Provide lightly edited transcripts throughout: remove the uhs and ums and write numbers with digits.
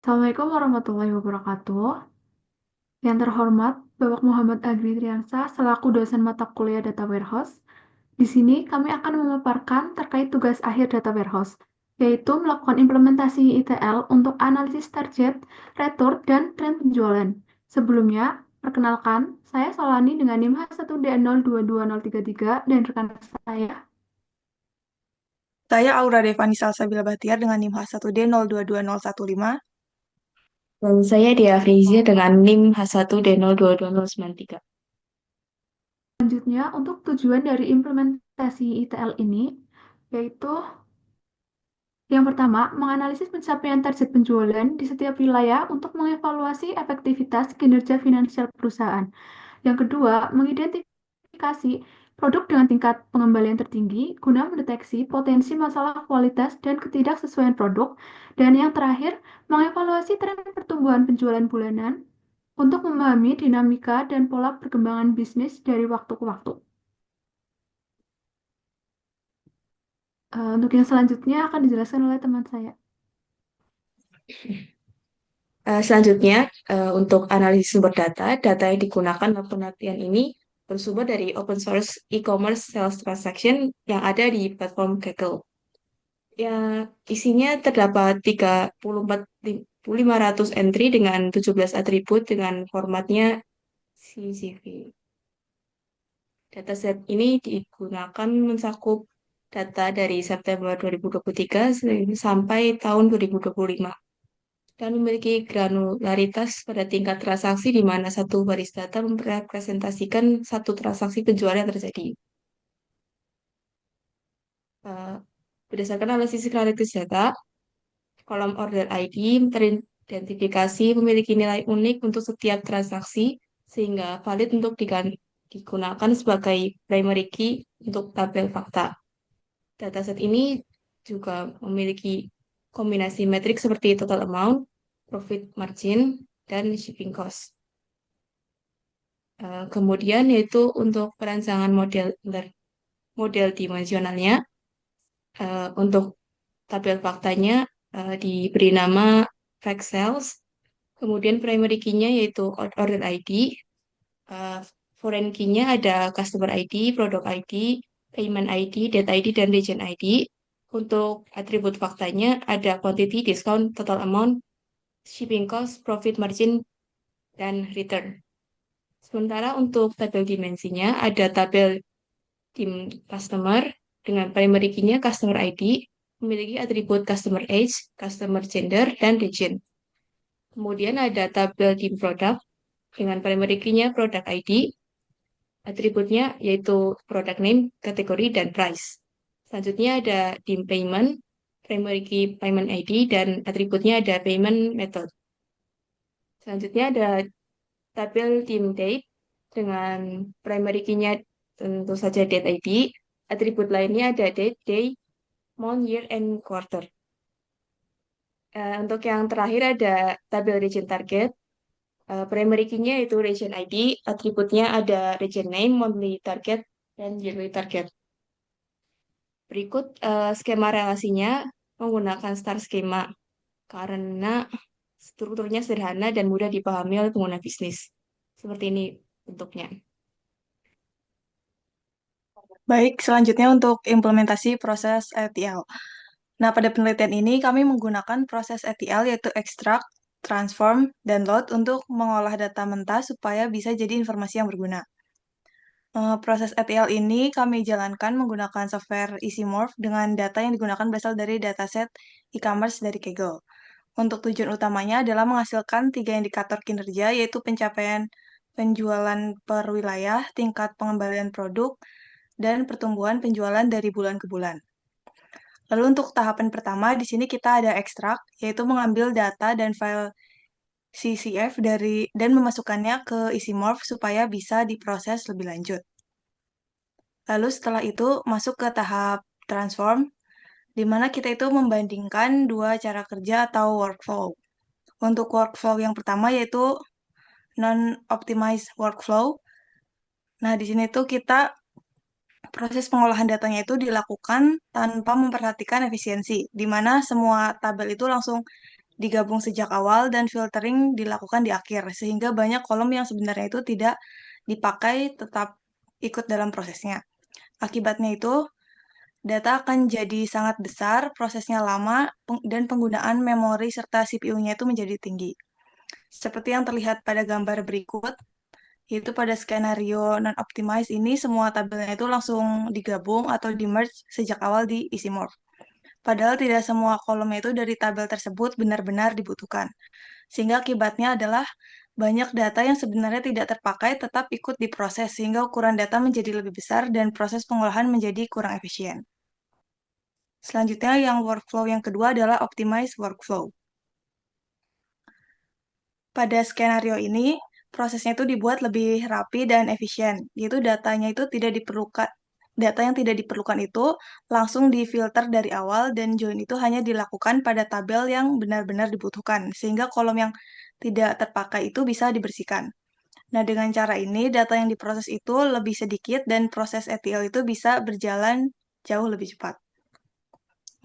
Assalamualaikum warahmatullahi wabarakatuh. Yang terhormat, Bapak Muhammad Agri Triansah selaku dosen mata kuliah Data Warehouse. Di sini kami akan memaparkan terkait tugas akhir Data Warehouse, yaitu melakukan implementasi ETL untuk analisis target, retur, dan tren penjualan. Sebelumnya, perkenalkan, saya Solani dengan NIM H1D022033 dan rekan saya. Saya Aura Devani Salsabila Bahtiar dengan NIM H1D022015. Dan saya Dia Frizia dengan NIM H1D022093. Selanjutnya, untuk tujuan dari implementasi ETL ini, yaitu yang pertama, menganalisis pencapaian target penjualan di setiap wilayah untuk mengevaluasi efektivitas kinerja finansial perusahaan. Yang kedua, mengidentifikasi produk dengan tingkat pengembalian tertinggi guna mendeteksi potensi masalah kualitas dan ketidaksesuaian produk. Dan yang terakhir, mengevaluasi tren pertumbuhan penjualan bulanan untuk memahami dinamika dan pola perkembangan bisnis dari waktu ke waktu. Untuk yang selanjutnya akan dijelaskan oleh teman saya. Selanjutnya, untuk analisis sumber data, data yang digunakan dalam penelitian ini bersumber dari open source e-commerce sales transaction yang ada di platform Kaggle. Ya, isinya terdapat 34.500 entry dengan 17 atribut dengan formatnya CSV. Dataset ini digunakan mencakup data dari September 2023 sampai tahun 2025 dan memiliki granularitas pada tingkat transaksi di mana satu baris data merepresentasikan satu transaksi penjualan yang terjadi. Eh, Berdasarkan analisis analitis data, kolom order ID teridentifikasi memiliki nilai unik untuk setiap transaksi sehingga valid untuk digunakan sebagai primary key untuk tabel fakta. Dataset ini juga memiliki kombinasi metrik seperti total amount, profit margin, dan shipping cost. Kemudian yaitu untuk perancangan model dimensionalnya, untuk tabel faktanya diberi nama fact cells. Kemudian primary key-nya yaitu order ID, uh, foreign key-nya ada customer ID, product ID, payment ID, date ID, dan region ID. Untuk atribut faktanya ada quantity, discount, total amount, shipping cost, profit margin, dan return. Sementara untuk tabel dimensinya ada tabel dim customer dengan primary key-nya customer ID, memiliki atribut customer age, customer gender, dan region. Kemudian ada tabel dim product dengan primary key-nya product ID, atributnya yaitu product name, kategori, dan price. Selanjutnya ada dim payment, primary key payment ID, dan atributnya ada payment method. Selanjutnya ada tabel dim date dengan primary key-nya tentu saja date ID, atribut lainnya ada date, day, month, year, and quarter. Untuk yang terakhir ada tabel region target. Primary key-nya itu region ID, atributnya ada region name, monthly target, dan yearly target. Berikut skema relasinya menggunakan star skema karena strukturnya sederhana dan mudah dipahami oleh pengguna bisnis. Seperti ini bentuknya. Baik, selanjutnya untuk implementasi proses ETL. Nah, pada penelitian ini kami menggunakan proses ETL yaitu extract, transform, dan load untuk mengolah data mentah supaya bisa jadi informasi yang berguna. Proses ETL ini kami jalankan menggunakan software EasyMorph dengan data yang digunakan berasal dari dataset e-commerce dari Kaggle. Untuk tujuan utamanya adalah menghasilkan 3 indikator kinerja, yaitu pencapaian penjualan per wilayah, tingkat pengembalian produk, dan pertumbuhan penjualan dari bulan ke bulan. Lalu untuk tahapan pertama, di sini kita ada ekstrak, yaitu mengambil data dan file CCF dan memasukkannya ke EasyMorph supaya bisa diproses lebih lanjut. Lalu setelah itu masuk ke tahap transform, di mana kita itu membandingkan dua cara kerja atau workflow. Untuk workflow yang pertama yaitu non-optimized workflow. Nah, di sini tuh kita proses pengolahan datanya itu dilakukan tanpa memperhatikan efisiensi, di mana semua tabel itu langsung digabung sejak awal dan filtering dilakukan di akhir, sehingga banyak kolom yang sebenarnya itu tidak dipakai tetap ikut dalam prosesnya. Akibatnya itu, data akan jadi sangat besar, prosesnya lama, dan penggunaan memori serta CPU-nya itu menjadi tinggi. Seperti yang terlihat pada gambar berikut, yaitu pada skenario non-optimized ini semua tabelnya itu langsung digabung atau di-merge sejak awal di Isomorph. Padahal tidak semua kolomnya itu dari tabel tersebut benar-benar dibutuhkan. Sehingga akibatnya adalah banyak data yang sebenarnya tidak terpakai tetap ikut diproses sehingga ukuran data menjadi lebih besar dan proses pengolahan menjadi kurang efisien. Selanjutnya yang workflow yang kedua adalah optimize workflow. Pada skenario ini, prosesnya itu dibuat lebih rapi dan efisien, yaitu data yang tidak diperlukan itu langsung difilter dari awal dan join itu hanya dilakukan pada tabel yang benar-benar dibutuhkan, sehingga kolom yang tidak terpakai itu bisa dibersihkan. Nah, dengan cara ini, data yang diproses itu lebih sedikit dan proses ETL itu bisa berjalan jauh lebih cepat.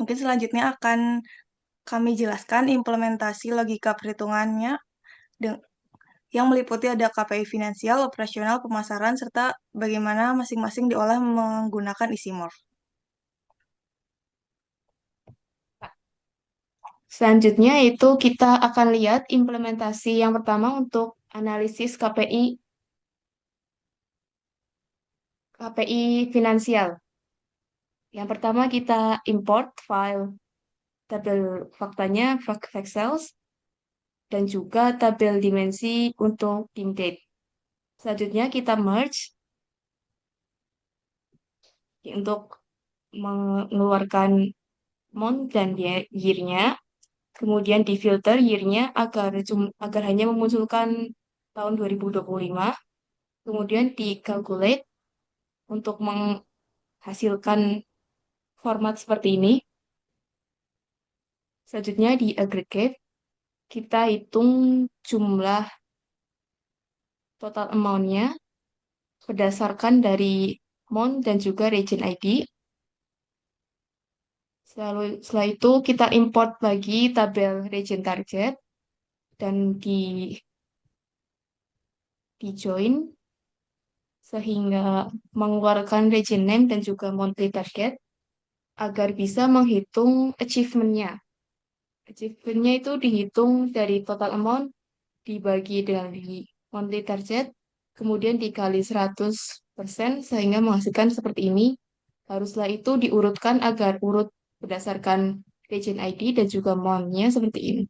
Mungkin selanjutnya akan kami jelaskan implementasi logika perhitungannya yang meliputi ada KPI finansial, operasional, pemasaran, serta bagaimana masing-masing diolah menggunakan Isomorph. Selanjutnya itu kita akan lihat implementasi yang pertama untuk analisis KPI finansial. Yang pertama kita import file tabel faktanya, fact cells, dan juga tabel dimensi untuk tim date. Selanjutnya kita merge untuk mengeluarkan month dan year-nya, kemudian difilter year-nya agar hanya memunculkan tahun 2025, kemudian dikalkulate untuk menghasilkan format seperti ini. Selanjutnya di aggregate, kita hitung jumlah total amount-nya berdasarkan dari month dan juga region ID. Setelah itu kita import lagi tabel region target dan di join sehingga mengeluarkan region name dan juga monthly target agar bisa menghitung achievement-nya. Achievement-nya itu dihitung dari total amount dibagi dari monthly target, kemudian dikali 100% sehingga menghasilkan seperti ini. Haruslah itu diurutkan agar urut berdasarkan region ID dan juga month-nya seperti ini.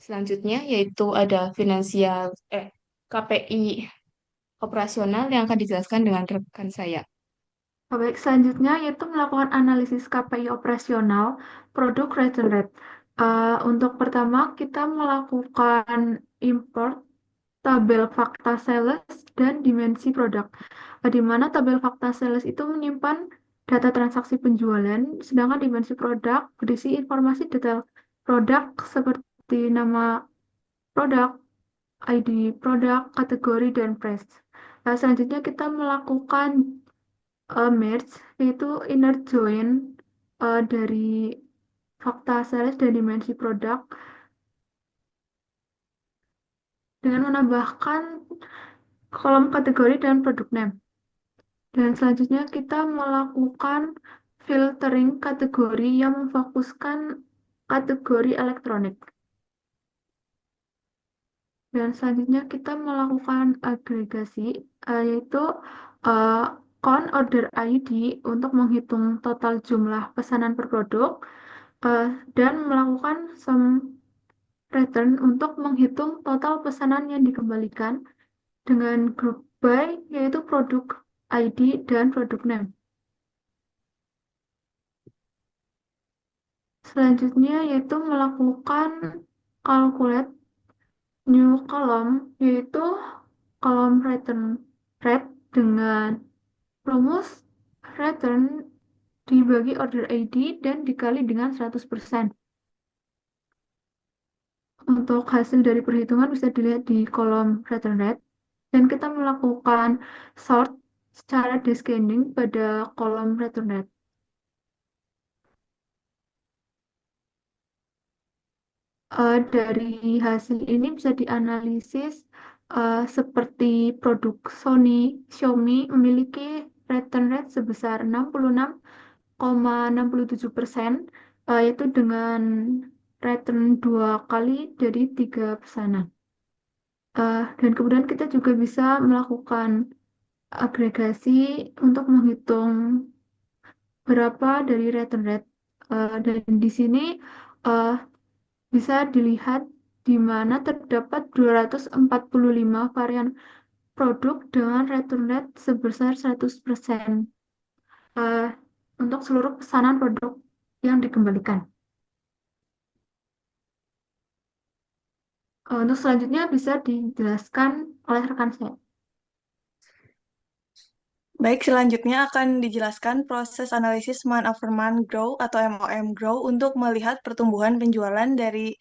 Selanjutnya yaitu ada KPI operasional yang akan dijelaskan dengan rekan saya. Baik, selanjutnya yaitu melakukan analisis KPI operasional produk return rate. Untuk pertama, kita melakukan import tabel fakta sales dan dimensi produk, di mana tabel fakta sales itu menyimpan data transaksi penjualan, sedangkan dimensi produk berisi informasi detail produk seperti nama produk, ID produk, kategori, dan price. Selanjutnya kita melakukan merge, yaitu inner join dari fakta sales dan dimensi produk dengan menambahkan kolom kategori dan produk name. Dan selanjutnya kita melakukan filtering kategori yang memfokuskan kategori elektronik. Dan selanjutnya kita melakukan agregasi, yaitu uh, count order ID untuk menghitung total jumlah pesanan per produk, dan melakukan sum return untuk menghitung total pesanan yang dikembalikan dengan group by, yaitu produk ID dan produk name. Selanjutnya yaitu melakukan calculate new column, yaitu kolom return rate dengan rumus return dibagi order ID dan dikali dengan 100%. Untuk hasil dari perhitungan bisa dilihat di kolom return rate, dan kita melakukan sort secara descending pada kolom return rate. Dari hasil ini bisa dianalisis seperti produk Sony, Xiaomi memiliki return rate sebesar 66,67%, yaitu dengan return dua kali dari tiga pesanan. Dan kemudian kita juga bisa melakukan agregasi untuk menghitung berapa dari return rate. Dan di sini eh, bisa dilihat di mana terdapat 245 varian produk dengan return rate sebesar 100% eh, untuk seluruh pesanan produk yang dikembalikan. Untuk selanjutnya bisa dijelaskan oleh rekan saya. Baik, selanjutnya akan dijelaskan proses analisis month over month grow atau MOM grow untuk melihat pertumbuhan penjualan dari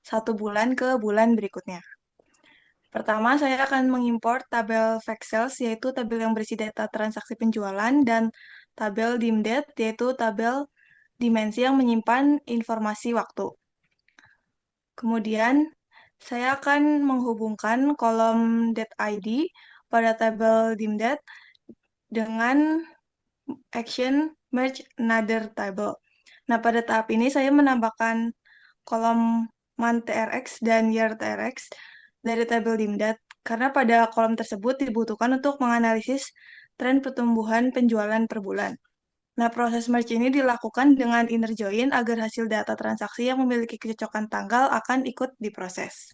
satu bulan ke bulan berikutnya. Pertama, saya akan mengimpor tabel fact sales, yaitu tabel yang berisi data transaksi penjualan, dan tabel DIMDAT, yaitu tabel dimensi yang menyimpan informasi waktu. Kemudian, saya akan menghubungkan kolom date ID pada tabel DIMDAT dengan action merge another table. Nah, pada tahap ini saya menambahkan kolom month TRX dan year TRX dari tabel DIMDAT karena pada kolom tersebut dibutuhkan untuk menganalisis tren pertumbuhan penjualan per bulan. Nah, proses merge ini dilakukan dengan inner join agar hasil data transaksi yang memiliki kecocokan tanggal akan ikut diproses.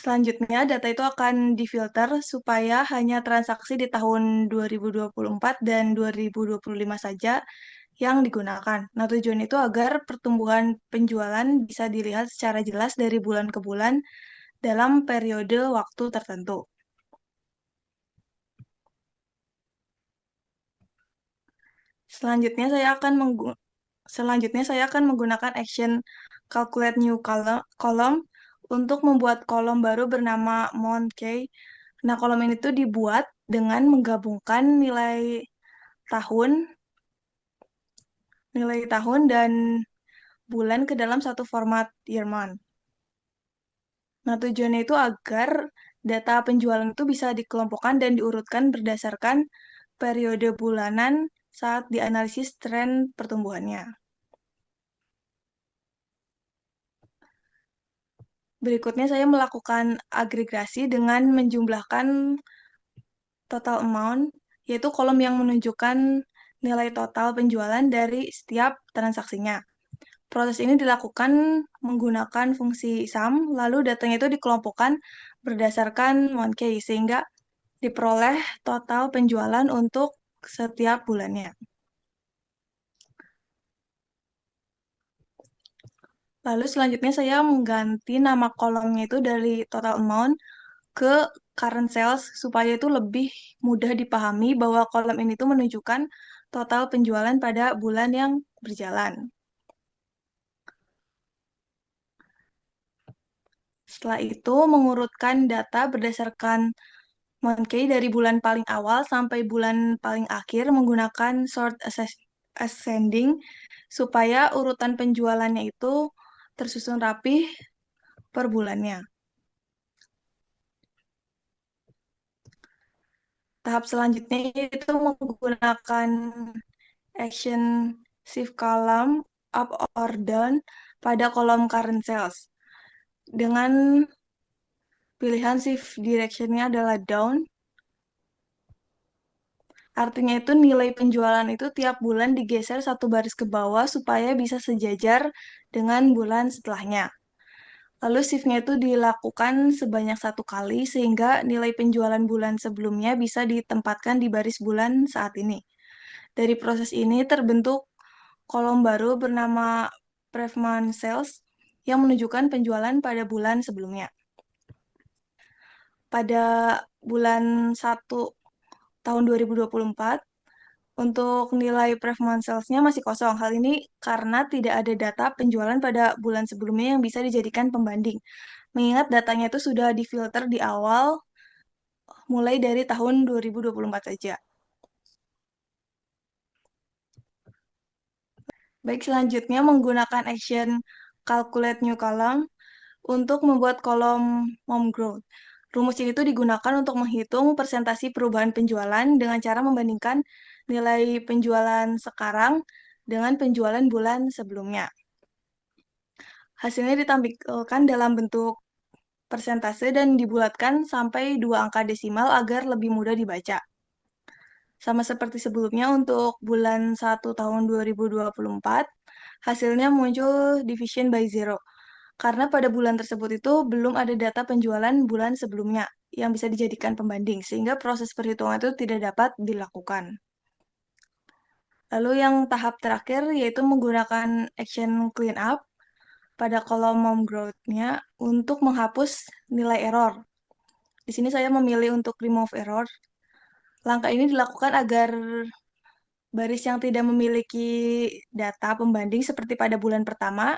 Selanjutnya, data itu akan difilter supaya hanya transaksi di tahun 2024 dan 2025 saja yang digunakan. Nah, tujuan itu agar pertumbuhan penjualan bisa dilihat secara jelas dari bulan ke bulan dalam periode waktu tertentu. Selanjutnya, saya akan menggunakan action calculate new column untuk membuat kolom baru bernama month key. Nah, kolom ini tuh dibuat dengan menggabungkan tahun, nilai tahun dan bulan ke dalam satu format year month. Nah, tujuannya itu agar data penjualan itu bisa dikelompokkan dan diurutkan berdasarkan periode bulanan saat dianalisis tren pertumbuhannya. Berikutnya saya melakukan agregasi dengan menjumlahkan total amount, yaitu kolom yang menunjukkan nilai total penjualan dari setiap transaksinya. Proses ini dilakukan menggunakan fungsi sum, lalu datanya itu dikelompokkan berdasarkan month key, sehingga diperoleh total penjualan untuk setiap bulannya. Lalu selanjutnya saya mengganti nama kolomnya itu dari total amount ke current sales supaya itu lebih mudah dipahami bahwa kolom ini tuh menunjukkan total penjualan pada bulan yang berjalan. Setelah itu mengurutkan data berdasarkan month key dari bulan paling awal sampai bulan paling akhir menggunakan sort ascending supaya urutan penjualannya itu tersusun rapih per bulannya. Tahap selanjutnya itu menggunakan action shift column up or down pada kolom current sales. Dengan pilihan shift directionnya adalah down, artinya itu nilai penjualan itu tiap bulan digeser satu baris ke bawah supaya bisa sejajar dengan bulan setelahnya. Lalu shift-nya itu dilakukan sebanyak satu kali sehingga nilai penjualan bulan sebelumnya bisa ditempatkan di baris bulan saat ini. Dari proses ini terbentuk kolom baru bernama Prevman Sales yang menunjukkan penjualan pada bulan sebelumnya. Pada bulan 1 tahun 2024, untuk nilai Prevman Sales-nya masih kosong. Hal ini karena tidak ada data penjualan pada bulan sebelumnya yang bisa dijadikan pembanding. Mengingat datanya itu sudah difilter di awal mulai dari tahun 2024 saja. Baik, selanjutnya menggunakan action calculate new column untuk membuat kolom mom growth. Rumus ini tuh digunakan untuk menghitung persentasi perubahan penjualan dengan cara membandingkan nilai penjualan sekarang dengan penjualan bulan sebelumnya. Hasilnya ditampilkan dalam bentuk persentase dan dibulatkan sampai 2 angka desimal agar lebih mudah dibaca. Sama seperti sebelumnya untuk bulan 1 tahun 2024, hasilnya muncul division by zero. Karena pada bulan tersebut itu belum ada data penjualan bulan sebelumnya yang bisa dijadikan pembanding, sehingga proses perhitungan itu tidak dapat dilakukan. Lalu yang tahap terakhir yaitu menggunakan action clean up pada kolom mom growth-nya untuk menghapus nilai error. Di sini saya memilih untuk remove error. Langkah ini dilakukan agar baris yang tidak memiliki data pembanding seperti pada bulan pertama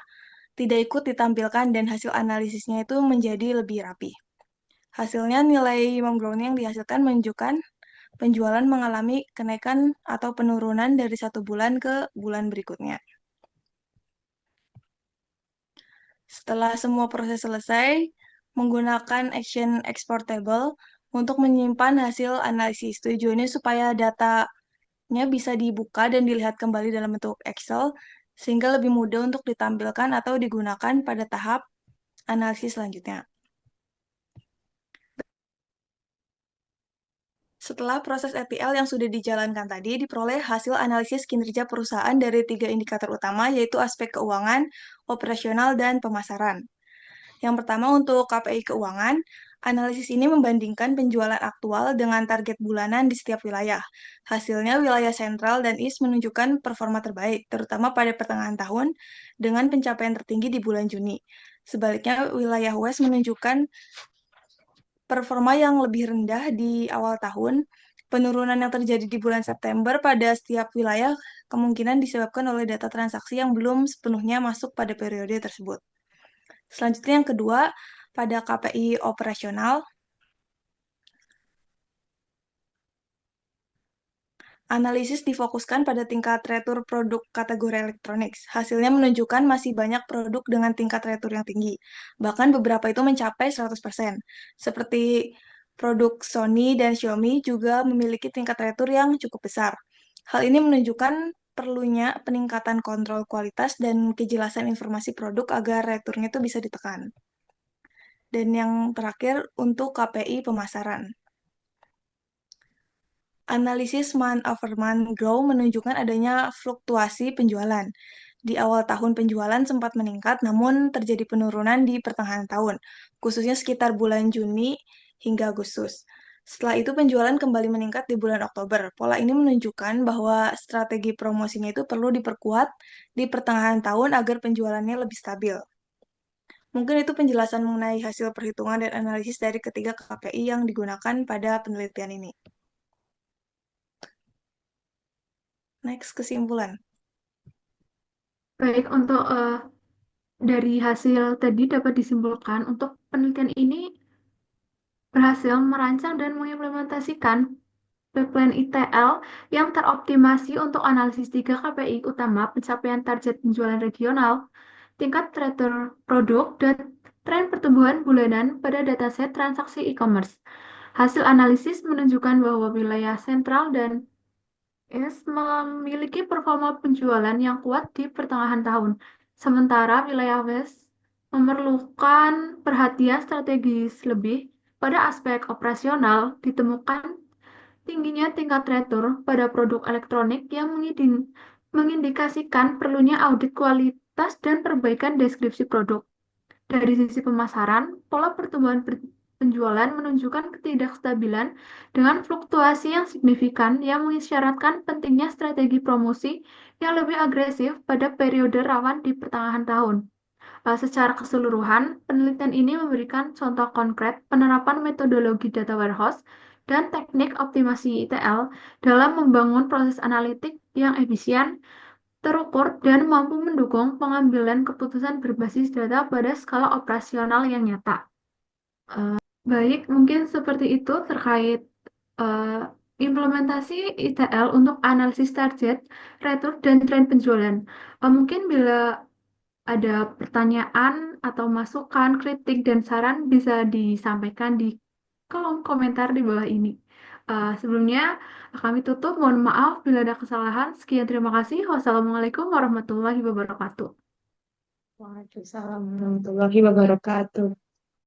tidak ikut ditampilkan dan hasil analisisnya itu menjadi lebih rapi. Hasilnya nilai homegrown yang dihasilkan menunjukkan penjualan mengalami kenaikan atau penurunan dari 1 bulan ke bulan berikutnya. Setelah semua proses selesai, menggunakan action exportable untuk menyimpan hasil analisis. Tujuannya supaya datanya bisa dibuka dan dilihat kembali dalam bentuk Excel, sehingga lebih mudah untuk ditampilkan atau digunakan pada tahap analisis selanjutnya. Setelah proses ETL yang sudah dijalankan tadi, diperoleh hasil analisis kinerja perusahaan dari 3 indikator utama, yaitu aspek keuangan, operasional, dan pemasaran. Yang pertama untuk KPI keuangan, analisis ini membandingkan penjualan aktual dengan target bulanan di setiap wilayah. Hasilnya wilayah sentral dan east menunjukkan performa terbaik, terutama pada pertengahan tahun dengan pencapaian tertinggi di bulan Juni. Sebaliknya, wilayah west menunjukkan performa yang lebih rendah di awal tahun. Penurunan yang terjadi di bulan September pada setiap wilayah kemungkinan disebabkan oleh data transaksi yang belum sepenuhnya masuk pada periode tersebut. Selanjutnya yang kedua, pada KPI operasional, analisis difokuskan pada tingkat retur produk kategori elektronik. Hasilnya menunjukkan masih banyak produk dengan tingkat retur yang tinggi. Bahkan beberapa itu mencapai 100%. Seperti produk Sony dan Xiaomi juga memiliki tingkat retur yang cukup besar. Hal ini menunjukkan perlunya peningkatan kontrol kualitas dan kejelasan informasi produk agar returnya itu bisa ditekan. Dan yang terakhir untuk KPI pemasaran. Analisis month over month grow menunjukkan adanya fluktuasi penjualan. Di awal tahun penjualan sempat meningkat, namun terjadi penurunan di pertengahan tahun, khususnya sekitar bulan Juni hingga Agustus. Setelah itu penjualan kembali meningkat di bulan Oktober. Pola ini menunjukkan bahwa strategi promosinya itu perlu diperkuat di pertengahan tahun agar penjualannya lebih stabil. Mungkin itu penjelasan mengenai hasil perhitungan dan analisis dari ketiga KPI yang digunakan pada penelitian ini. Next, kesimpulan. Baik, untuk dari hasil tadi dapat disimpulkan untuk penelitian ini berhasil merancang dan mengimplementasikan pipeline ETL yang teroptimasi untuk analisis 3 KPI utama pencapaian target penjualan regional, tingkat retur produk, dan tren pertumbuhan bulanan pada dataset transaksi e-commerce. Hasil analisis menunjukkan bahwa wilayah sentral dan memiliki performa penjualan yang kuat di pertengahan tahun, sementara wilayah West memerlukan perhatian strategis lebih pada aspek operasional. Ditemukan tingginya tingkat retur pada produk elektronik yang mengindikasikan perlunya audit kualitas dan perbaikan deskripsi produk. Dari sisi pemasaran, pola pertumbuhan penjualan menunjukkan ketidakstabilan dengan fluktuasi yang signifikan yang mengisyaratkan pentingnya strategi promosi yang lebih agresif pada periode rawan di pertengahan tahun. Secara keseluruhan, penelitian ini memberikan contoh konkret penerapan metodologi data warehouse dan teknik optimasi ETL dalam membangun proses analitik yang efisien, terukur, dan mampu mendukung pengambilan keputusan berbasis data pada skala operasional yang nyata. Baik, mungkin seperti itu terkait eh, implementasi ITL untuk analisis target, retur, dan tren penjualan. Mungkin bila ada pertanyaan atau masukan, kritik, dan saran bisa disampaikan di kolom komentar di bawah ini. Sebelumnya, kami tutup. Mohon maaf bila ada kesalahan. Sekian, terima kasih. Wassalamualaikum warahmatullahi wabarakatuh. Waalaikumsalam warahmatullahi wabarakatuh.